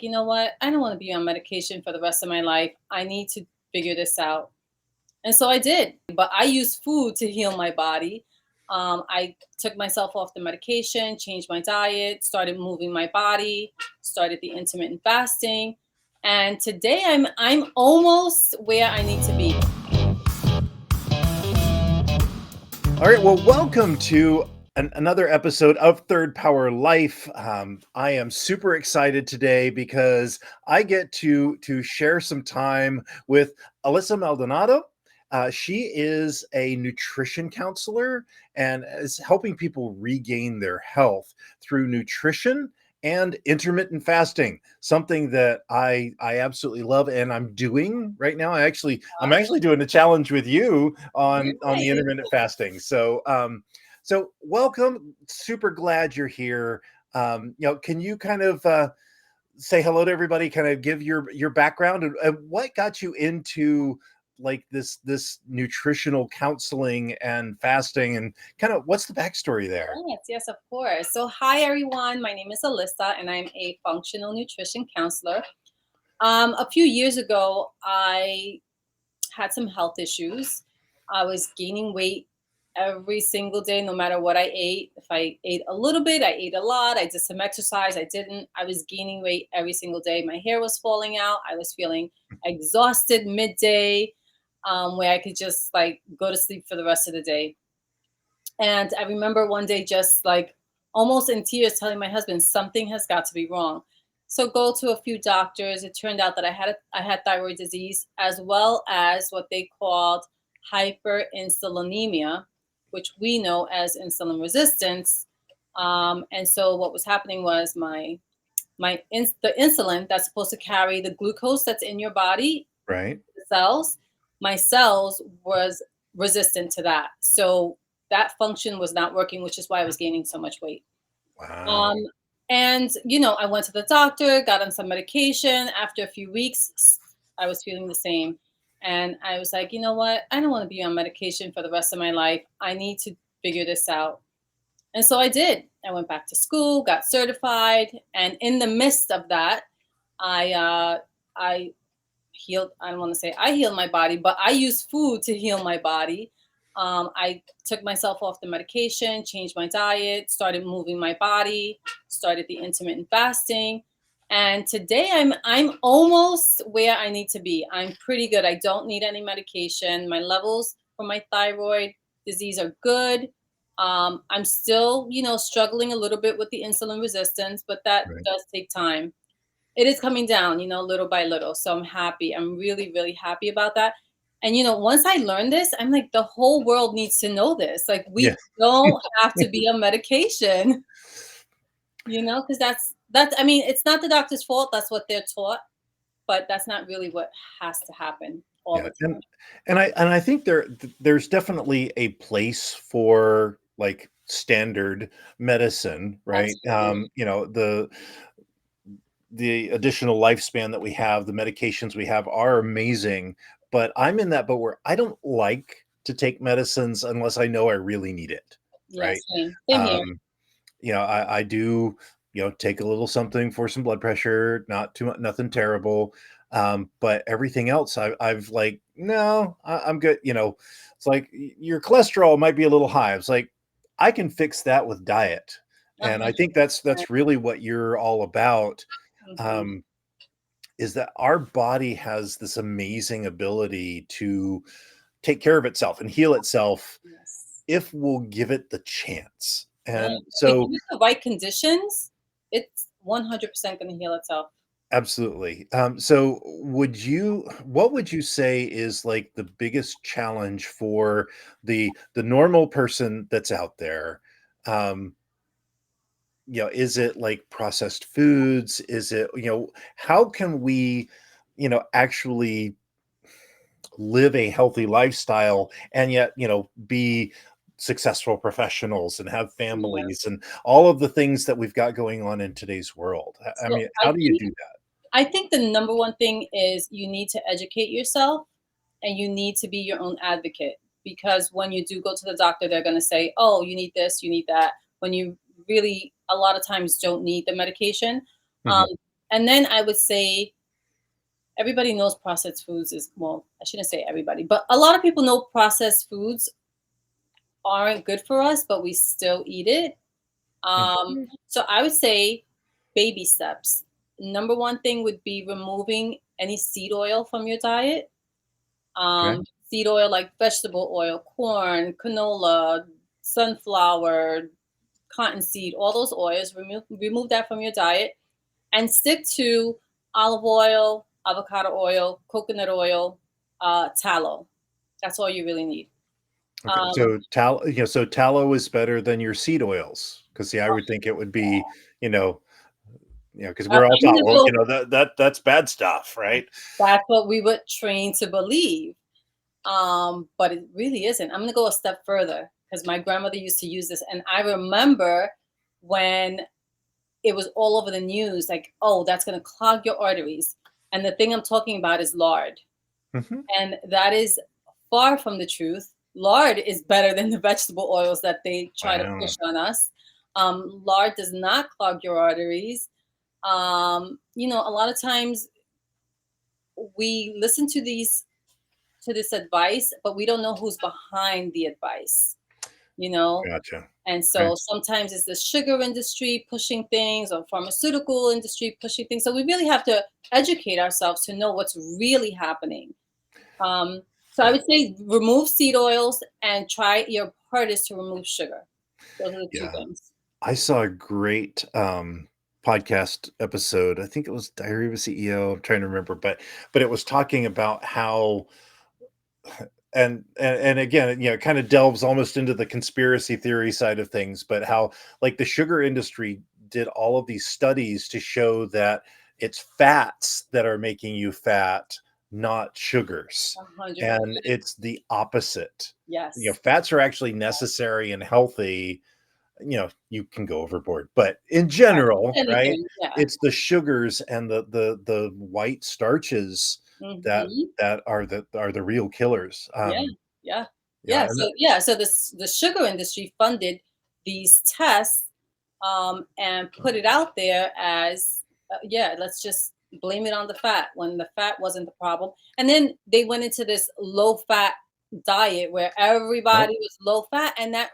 you know what? I don't want to be on medication for the rest of my life. I need to figure this out. And so I did. But I used food to heal my body. I took myself off the medication, changed my diet, started moving my body, started the intermittent fasting. And today I'm almost where I need to be. All right. Well, welcome to another episode of Third Power Life. I am super excited today because I get to share some time with Alissa Maldonado. She is a nutrition counselor and is helping people regain their health through nutrition and intermittent fasting, something that I absolutely love and I'm doing right now. I'm actually doing a challenge with you on the Really? intermittent fasting. So welcome. Super glad you're here. Can you kind of say hello to everybody, kind of give your background and what got you into like this nutritional counseling and fasting, and kind of what's the backstory there? Yes, yes, of course. So, hi everyone. My name is Alissa, and I'm a functional nutrition counselor. A few years ago, I had some health issues. I was gaining weight every single day, no matter what I ate. If I ate a little bit, I ate a lot. I did some exercise, I didn't. I was gaining weight every single day. My hair was falling out. I was feeling exhausted midday, where I could just like go to sleep for the rest of the day. And I remember one day just like almost in tears telling my husband something has got to be wrong. So go to a few doctors. It turned out that I had thyroid disease as well as what they called hyperinsulinemia, which we know as insulin resistance. And so what was happening was the insulin that's supposed to carry the glucose that's in your body, Right. the cells, my cells was resistant to that. So that function was not working, which is why I was gaining so much weight. Um, Wow. and I went to the doctor, got on some medication. After a few weeks, I was feeling the same. And I was like, you know what? I don't want to be on medication for the rest of my life. I need to figure this out. And so I did. I went back to school, got certified, and in the midst of that, I healed. I don't want to say I healed my body, but I used food to heal my body. I took myself off the medication, changed my diet, started moving my body, started the intermittent fasting, and today I'm almost where I need to be. I'm pretty good. I don't need any medication. My levels for my thyroid disease are good. I'm still, struggling a little bit with the insulin resistance, but that Right. does take time. It is coming down, little by little. So I'm happy. I'm really, really happy about that. And once I learned this, I'm like, the whole world needs to know this. Like, Yeah. we don't have to be on medication, because that's. I mean, it's not the doctor's fault. That's what they're taught, but that's not really what has to happen all Yeah. the And time. and I think there's definitely a place for like standard medicine, right? Absolutely. The additional lifespan that we have, the medications we have are amazing, but I'm in that boat where I don't like to take medicines unless I know I really need it, Yeah, right? same. Same here. Um, I do, take a little something for some blood pressure, not too much, nothing terrible. But everything else, I've like, no, I'm good. It's like your cholesterol might be a little high. It's like I can fix that with diet, and I think that's 100%. really what you're all about. Mhm. Um, is that our body has this amazing ability to take care of itself and heal itself Yes. if we'll give it the chance. Yeah. And If we so give it the right conditions, it's 100% going to heal itself. absolutely. So what would you say is like the biggest challenge for the normal person that's out there? Um, is it like processed foods? Is it, how can we, actually live a healthy lifestyle and yet, be successful professionals and have Yeah. families and all of the things that we've got going on in today's world? I So mean, how do you do that? I think the number one thing is you need to educate yourself and you need to be your own advocate, because when you do go to the doctor, they're going to say, "Oh, you need this, you need that," when you really a lot of times don't need the medication. Um, Mhm. And then I would say everybody knows processed foods is, well, I shouldn't say everybody, but a lot of people know processed foods aren't good for us, but we still eat it. Mhm. So I would say baby steps. Number one thing would be removing any seed oil from your diet. Okay. Seed oil like vegetable oil, corn, canola, sunflower, cottonseed, all those oils. Remove that from your diet and stick to olive oil, avocado oil, coconut oil, tallow. That's all you really need. Okay. Um, So so tallow is better than your seed oils because see, I would think it would be, you know, because we're all I'm taught, gonna well, go. that's bad stuff, right? That's what we were trained to believe. But it really isn't. I'm gonna go a step further because my grandmother used to use this, and I remember when it was all over the news, like, oh, that's gonna clog your arteries. And the thing I'm talking about is lard, Mhm. and that is far from the truth. Lard is better than the vegetable oils that they try to push Wow. on us. Lard does not clog your arteries. A lot of times we listen to this advice, but we don't know who's behind the advice, you know? Gotcha. And Okay. so sometimes it's the sugar industry pushing things or pharmaceutical industry pushing things. So we really have to educate ourselves to know what's really happening. So I Yeah. would say remove seed oils and try your hardest to remove sugar. Those are the two Yeah. things. I saw a great podcast episode. I think it was Diary of a CEO. I'm trying to remember, but it was talking about how and again, it kind of delves almost into the conspiracy theory side of things, but how like the sugar industry did all of these studies to show that it's fats that are making you fat, not sugars. 100%. And it's the opposite. Yes. Fats are actually necessary and healthy. You can go overboard, but in general, right, Anything. Yeah. it's the sugars and the white starches that Hmm. that are the real killers. Yeah, yeah, Yeah, and So the sugar industry funded these tests, and put it out there as, yeah, let's just blame it on the fat when the fat wasn't the problem. And then they went into this low fat diet where nope, everybody was low fat, and that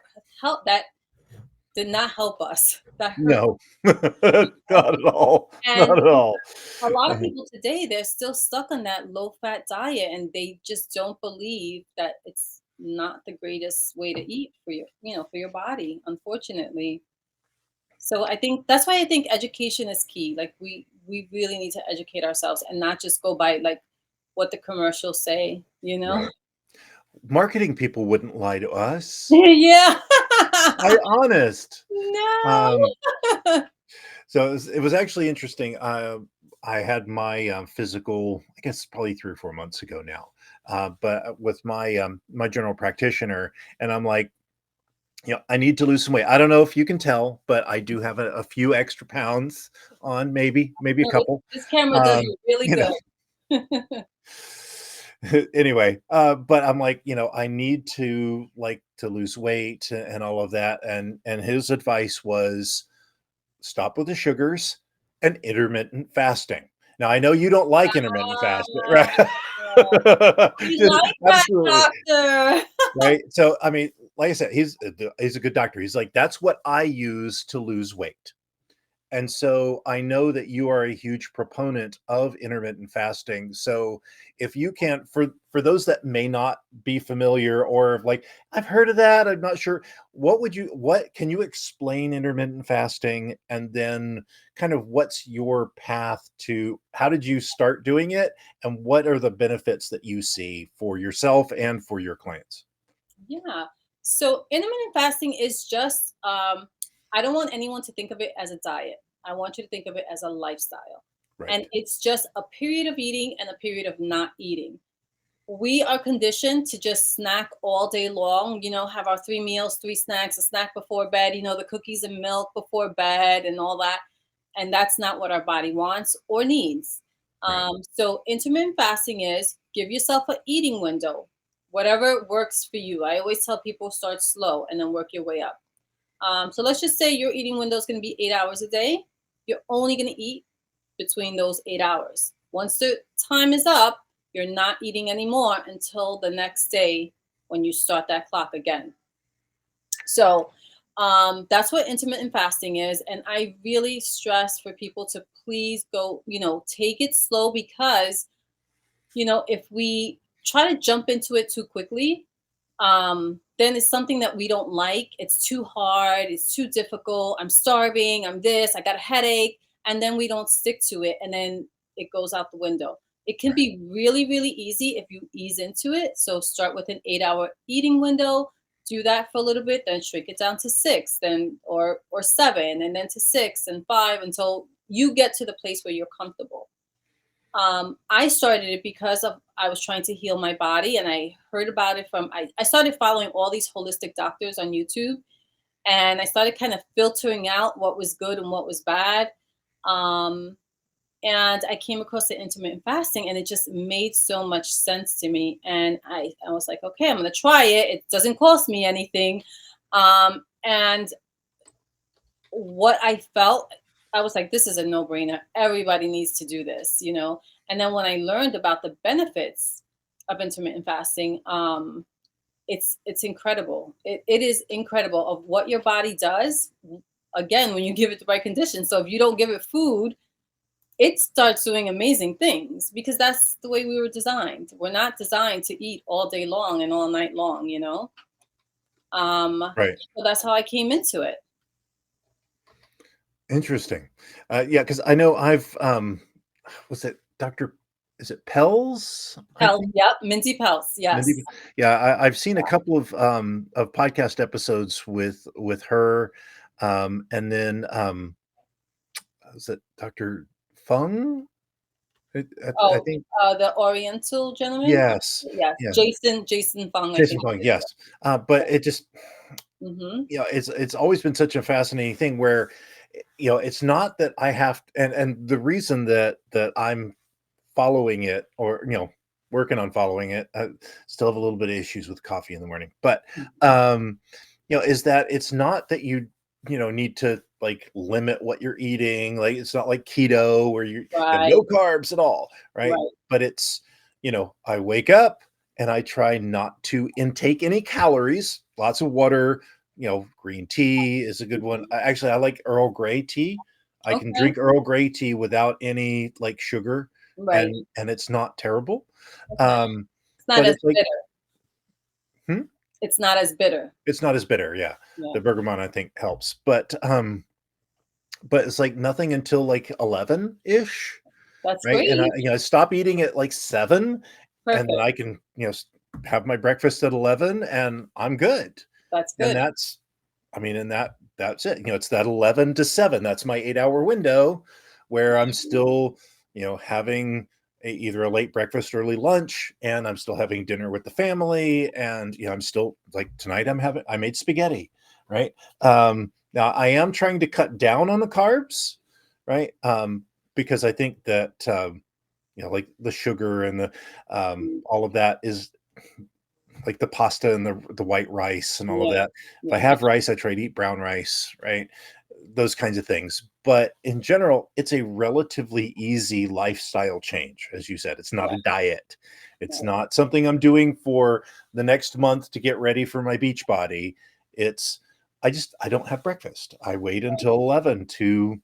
did not help us. That hurt. no, not at all, And not at all. a lot of Uh, people today, they're still stuck on that low fat diet and they just don't believe that it's not the greatest way to eat for for your body, unfortunately. So I think that's why I think education is key. Like we really need to educate ourselves and not just go by like what the commercials say. right. Marketing people wouldn't lie to us. Yeah. I honest. Um, No. so it was actually interesting. I had my physical, I guess probably 3 or 4 months ago now, but with my general practitioner, and I'm like, I need to lose some weight. I don't know if you can tell, but I do have a few extra pounds on, maybe a No, this, couple. this camera does Um, you really you know, good. anyway, but I'm like, I need to lose weight and all of that, and his advice was stop with the sugars and intermittent fasting. Now I know you don't like intermittent fasting, right? We like that, Absolutely. doctor. Right. So, I mean, like I said, he's a good doctor. He's like, that's what I use to lose weight. And so I know that you are a huge proponent of intermittent fasting. So if you can't, for those that may not be familiar or like I've heard of that, I'm not sure. What can you explain intermittent fasting, and then kind of what's your path to how did you start doing it, and what are the benefits that you see for yourself and for your clients? Yeah. So intermittent fasting is just I don't want anyone to think of it as a diet. I want you to think of it as a lifestyle. And Right. it's just a period of eating and a period of not eating. We are conditioned to just snack all day long, have our 3 meals, 3 snacks, a snack before bed, the cookies and milk before bed and all that. And that's not what our body wants or needs. Right. So intermittent fasting is give yourself an eating window, whatever works for you. I always tell people start slow and then work your way up. So let's just say your eating window is going to be 8 hours a day. You're only going to eat between those 8 hours. Once the time is up, you're not eating anymore until the next day when you start that clock again. So that's what intermittent fasting is. And I really stress for people to please go, take it slow, because, if we try to jump into it too quickly, then it's something that we don't like. It's too hard. It's too difficult. I'm starving. I'm this. I got a headache. And then we don't stick to it. And then it goes out the window. It can Right. be really, really easy if you ease into it. So start with an 8 hour eating window. Do that for a little bit, then shrink it down to six, then or seven, and then to six and five until you get to the place where you're comfortable. I started it because of I was trying to heal my body, and I heard about it from I started following all these holistic doctors on YouTube, and I started kind of filtering out what was good and what was bad. Um, and I came across the intermittent fasting, and it just made so much sense to me. And I was like, okay, I'm gonna try it. It doesn't cost me anything. And what I felt, I was like, this is a no-brainer. Everybody needs to do this. And then when I learned about the benefits of intermittent fasting, it's incredible. It is incredible of what your body does. Again, when you give it the right conditions. So if you don't give it food, it starts doing amazing things, because that's the way we were designed. We're not designed to eat all day long and all night long. Right. So that's how I came into it. Interesting. Yeah, because I know I've was it Dr. Is it Pels? I Health, think yep, Minty Pels, yes. Mindy. Yeah, I've seen a couple of podcast episodes with her, and then was it Dr. Fung? I Oh, think the Oriental gentleman? yes, Yes, yeah, Jason Fung, I Jason think Fung. it is. Yes, but it just Mhm. it's always been such a fascinating thing where it's not that I have and the reason that I'm following it or working on following it, I still have a little bit of issues with coffee in the morning, but um is that it's not that you need to like limit what you're eating, like it's not like keto where you have Right, no carbs at all, right? right. But it's I wake up and I try not to intake any calories, lots of water, green tea is a good one. Mhm. Actually, I like Earl Grey tea. I can Okay, drink Earl Grey tea without any like sugar, right, and it's not terrible. okay. Um, It's not but as it's like bitter. hmm? It's not as bitter. It's not as bitter, yeah. Yeah, The bergamot I think helps, but it's like nothing until like 11-ish, that's right? And I great. stop eating at like 7, and then Perfect. I can, have my breakfast at 11 and I'm good. That's And good. that's I mean, and that's it. It's that 11 to 7. That's my 8-hour window where I'm still, having either a late breakfast, early lunch, and I'm still having dinner with the family. And, I'm still like tonight I made spaghetti, right? Now I am trying to cut down on the carbs, right? Because I think that, like the sugar and the, Mm, all of that is like the pasta and the white rice and all of yeah, that. If I yeah, have rice, I try to eat brown rice, right? Those kinds of things. But in general, it's a relatively easy lifestyle change. As you said, it's not yeah, a diet. It's right. not something I'm doing for the next month to get ready for my beach body. It's I don't have breakfast. I wait until 11 to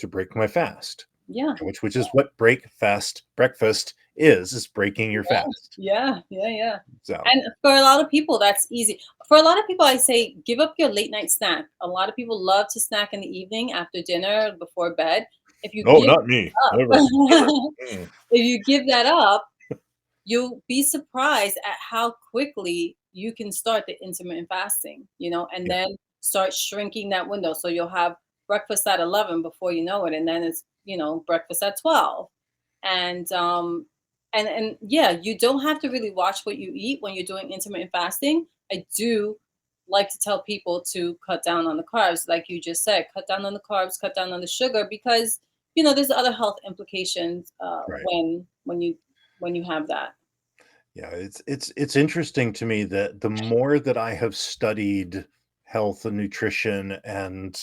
break my fast, Yeah. which is what break fast breakfast is breaking your Yeah, fast. yeah, yeah, yeah. So, And for a lot of people, that's easy. For a lot of people, I say give up your late night snack. A lot of people love to snack in the evening after dinner, before bed. If you no, give not me. up, Never, never. Mm. if you give that up, you'll be surprised at how quickly you can start the intermittent fasting, and Yeah, then start shrinking that window. So you'll have breakfast at 11 before you know it, and then it's breakfast at 12. And yeah, you don't have to really watch what you eat when you're doing intermittent fasting. I do like to tell people to cut down on the carbs, like you just said, cut down on the carbs, cut down on the sugar, because there's other health implications right. when you have that. Yeah, it's interesting to me that the more that I have studied health and nutrition and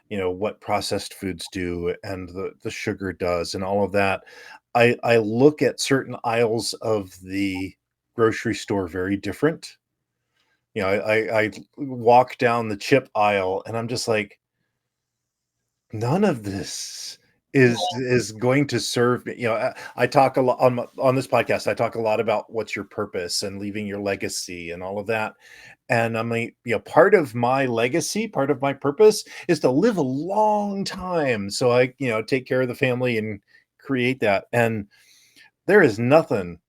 what processed foods do and the sugar does and all of that, I look at certain aisles of the grocery store very different. I walk down the chip aisle and I'm just like, none of this is going to serve me. I talk a lot on this podcast. I talk a lot about what's your purpose and leaving your legacy and all of that. And I'm like, part of my legacy, part of my purpose is to live a long time. So I, take care of the family and create that. And there is nothing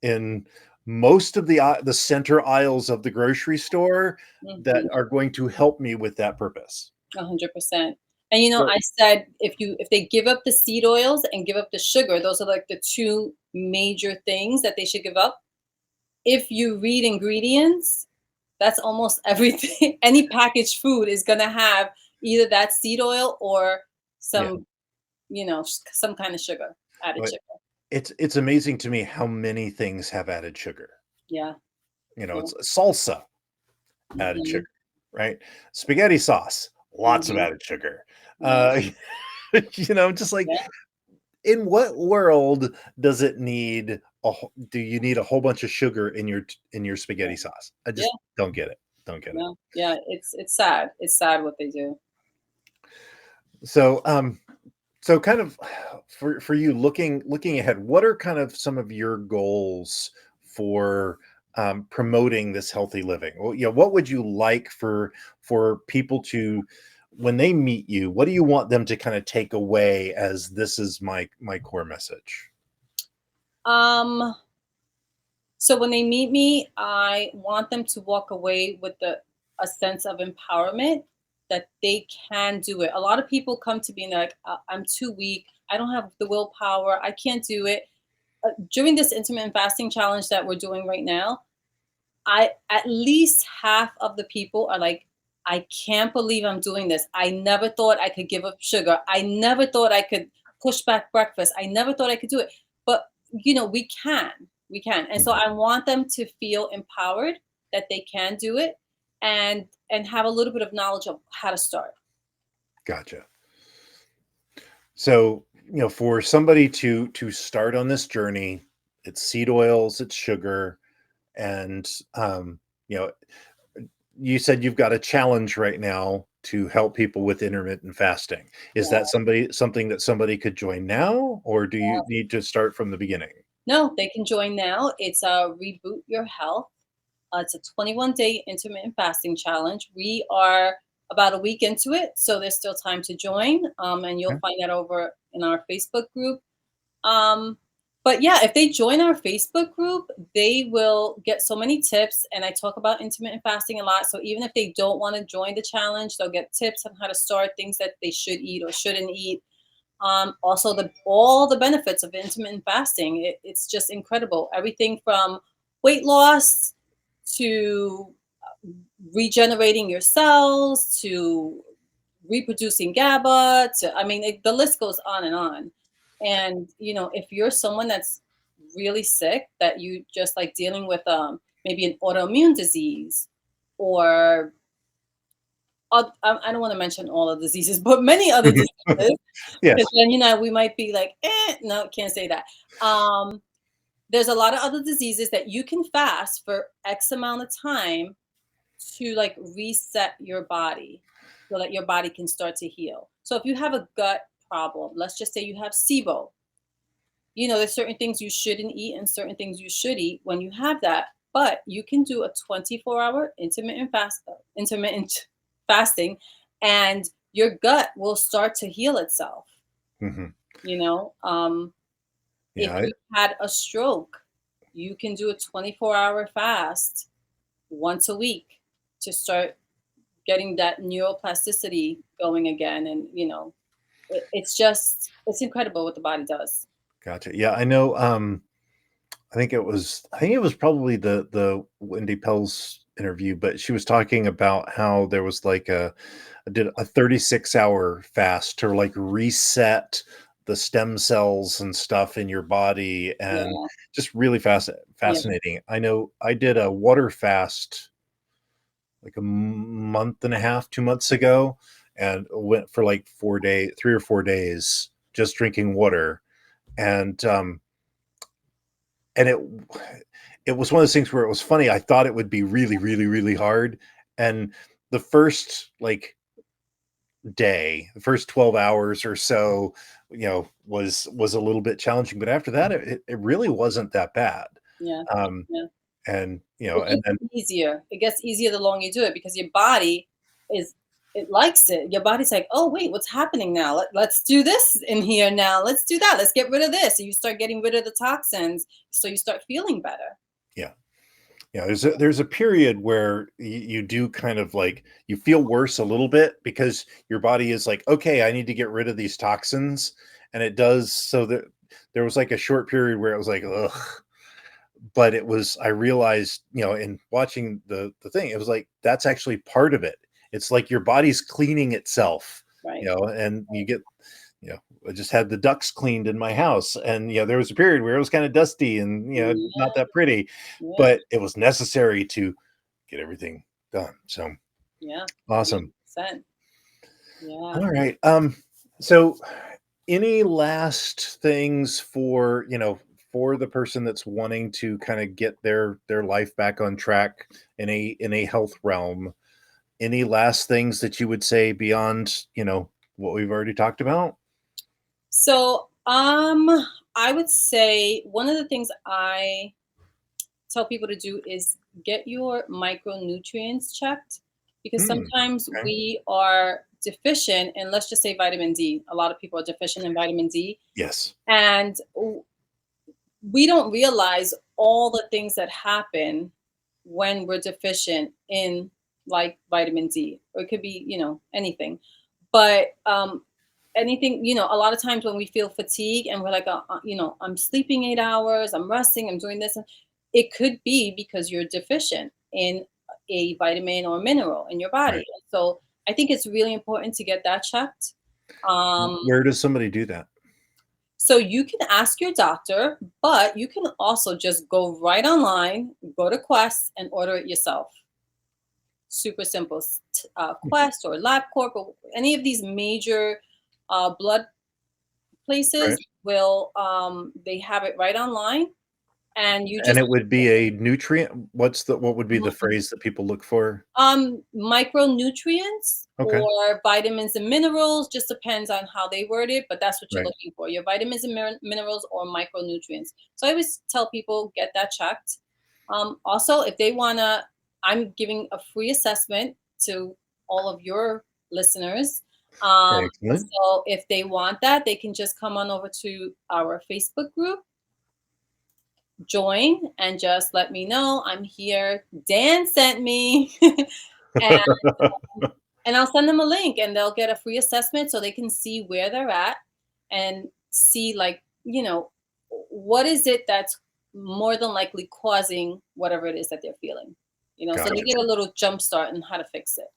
in most of the center aisles of the grocery store that Mhm. are going to help me with that purpose. 100%. And So I said if they give up the seed oils and give up the sugar, those are like the two major things that they should give up. If you read ingredients, that's almost everything. Any packaged food is gonna have either that seed oil or yeah, some, some kind of sugar, added but sugar. it's amazing to me how many things have added sugar. Yeah, yeah. It's salsa, added Mhm, sugar, right? Spaghetti sauce, lots of mhm. added sugar. Yeah, Uh, just like, yeah, in what world does it need do you need a whole bunch of sugar in your yeah, spaghetti sauce? I yeah, just don't get it. Don't get it. yeah, yeah. It's sad. It's sad what they do. So, so kind of for you looking ahead, what are kind of some of your goals for promoting this healthy living? Well, what would you like for people to, when they meet you, what do you want them to kind of take away as this is my core message? Um, So when they meet me, I want them to walk away with a sense of empowerment that they can do it. A lot of people come to me and they're like, I'm too weak. I don't have the willpower. I can't do it." During this intermittent fasting challenge that we're doing right now, I at least half of the people are like, I can't believe I'm doing this. I never thought I could give up sugar. I never thought I could push back breakfast. I never thought I could do it. But we can. We can. And so Mhm. I want them to feel empowered that they can do it and have a little bit of knowledge of how to start. Gotcha. So, for somebody to start on this journey, it's seed oils, it's sugar, and you know, you said you've got a challenge right now to help people with intermittent fasting. Is Yeah. that something that somebody could join now, or do you need to start from the beginning? No, they can join now. It's a Reboot Your Health. It's a 21-day intermittent fasting challenge. We are about a week into it, so there's still time to join. And you'll Yeah. find that over in our Facebook group. Um, but yeah, if they join our Facebook group, they will get so many tips. And I talk about intermittent fasting a lot. So even if they don't want to join the challenge, they'll get tips on how to start, things that they should eat or shouldn't eat. Also, the all the benefits of intermittent fasting. It's just incredible. Everything from weight loss to regenerating your cells to reproducing GABA to, I mean, the list goes on and on. And if you're someone that's really sick, that you just like dealing with maybe an autoimmune disease or I don't want to mention all the diseases, but many other diseases, because Yes. then we might be like, no, can't say that. Um, there's a lot of other diseases that you can fast for X amount of time to like reset your body so that your body can start to heal. So if you have a gut problem, let's just say you have SIBO, there's certain things you shouldn't eat and certain things you should eat when you have that. But you can do a 24-hour intermittent fasting, and your gut will start to heal itself. Hmm. You know, if Yeah. you had a stroke, you can do a 24-hour fast once a week to start getting that neuroplasticity going again. And it's incredible what the body does. Gotcha. Yeah, I know. I think it was probably the Wendy Pell's interview, but she was talking about how there was like did a 36-hour fast to like reset the stem cells and stuff in your body, and Yeah, just really yeah, fascinating. I know I did a water fast like a month and a half, 2 months ago, and went for like 4 days, 3 or 4 days, just drinking water. And and it was one of those things where it was funny. I thought it would be really, really, really hard. And the first like day, the first 12 hours or so, was a little bit challenging. But after that, it really wasn't that bad. Yeah. Um, Yeah. and It and then gets easier. It gets easier the longer you do it because your body is it likes it. Your body's like, oh wait, what's happening now? Let's do this in here now. Let's do that. Let's get rid of this. And you start getting rid of the toxins, so you start feeling better. yeah. Yeah, there's a period where you do kind of like you feel worse a little bit because your body is like, okay, I need to get rid of these toxins, and it does. So that there was like a short period where it was like, ugh. But it was, I realized, in watching the thing, it was like that's actually part of it. It's like your body's cleaning itself, Right. and you get, I just had the ducts cleaned in my house, and there was a period where it was kind of dusty and Yeah. not that pretty, Yeah. but it was necessary to get everything done. So Yeah. awesome. 100%. Yeah. All right. So any last things for for the person that's wanting to kind of get their life back on track in a health realm? Any last things that you would say beyond what we've already talked about? So, I would say one of the things I tell people to do is get your micronutrients checked because Hmm. sometimes Okay. we are deficient in, let's just say, vitamin D. A lot of people are deficient in vitamin D, Yes. and we don't realize all the things that happen when we're deficient in like vitamin D, or it could be, anything. But anything, a lot of times when we feel fatigue and we're like, I'm sleeping 8 hours, I'm resting, I'm doing this, it could be because you're deficient in a vitamin or mineral in your Right. body. So I think it's really important to get that checked. Um, Where does somebody do that? so you can ask your doctor, but you can also just go right online, go to Quest and order it yourself. Super simple. Quest or LabCorp or any of these major blood places Right. will they have it right online, and you And just it would be a nutrient. What would be the phrase that people look for? micronutrients Okay. or vitamins and minerals, just depends on how they word it, but that's what you're Right. looking for, your vitamins and minerals or micronutrients. So I always tell people get that checked. Also, if they want to, I'm giving a free assessment to all of your listeners. Excellent. So if they want that, they can just come on over to our Facebook group, join, and just let me know I'm here. Dan sent me. and and I'll send them a link and they'll get a free assessment so they can see where they're at and see, like, what is it that's more than likely causing whatever it is that they're feeling. So they Gotcha. get a little jump start on how to fix it.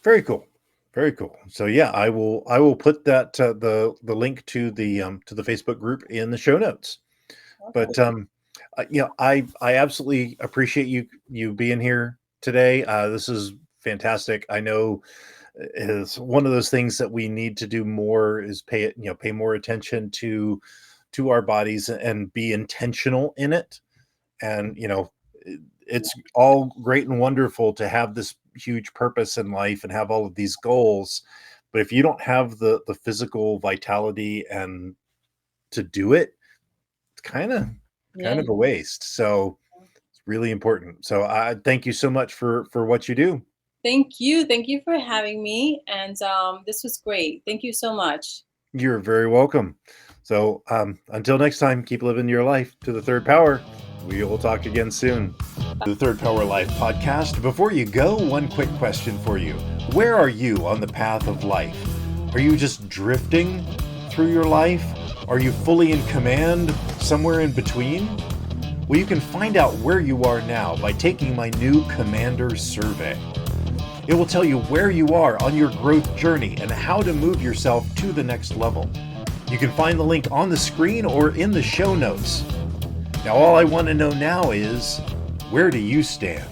Very cool. Very cool. So yeah, I will put that the link to the Facebook group in the show notes. Okay. But I absolutely appreciate you being here today. This is fantastic. I know is one of those things that we need to do more is pay more attention to our bodies and be intentional in it. And it's all great and wonderful to have this huge purpose in life and have all of these goals, but if you don't have the physical vitality and to do it, it's kind Yeah. of a waste. So it's really important. So I thank you so much for what you do. Thank you. Thank you for having me. And this was great. Thank you so much. You're very welcome. So until next time, keep living your life to the third power. We will talk again soon. The Third Power Life podcast. Before you go, one quick question for you. Where are you on the path of life? Are you just drifting through your life? Are you fully in command somewhere in between? Well, you can find out where you are now by taking my new Commander Survey. It will tell you where you are on your growth journey and how to move yourself to the next level. You can find the link on the screen or in the show notes. Now, all I want to know now is, where do you stand?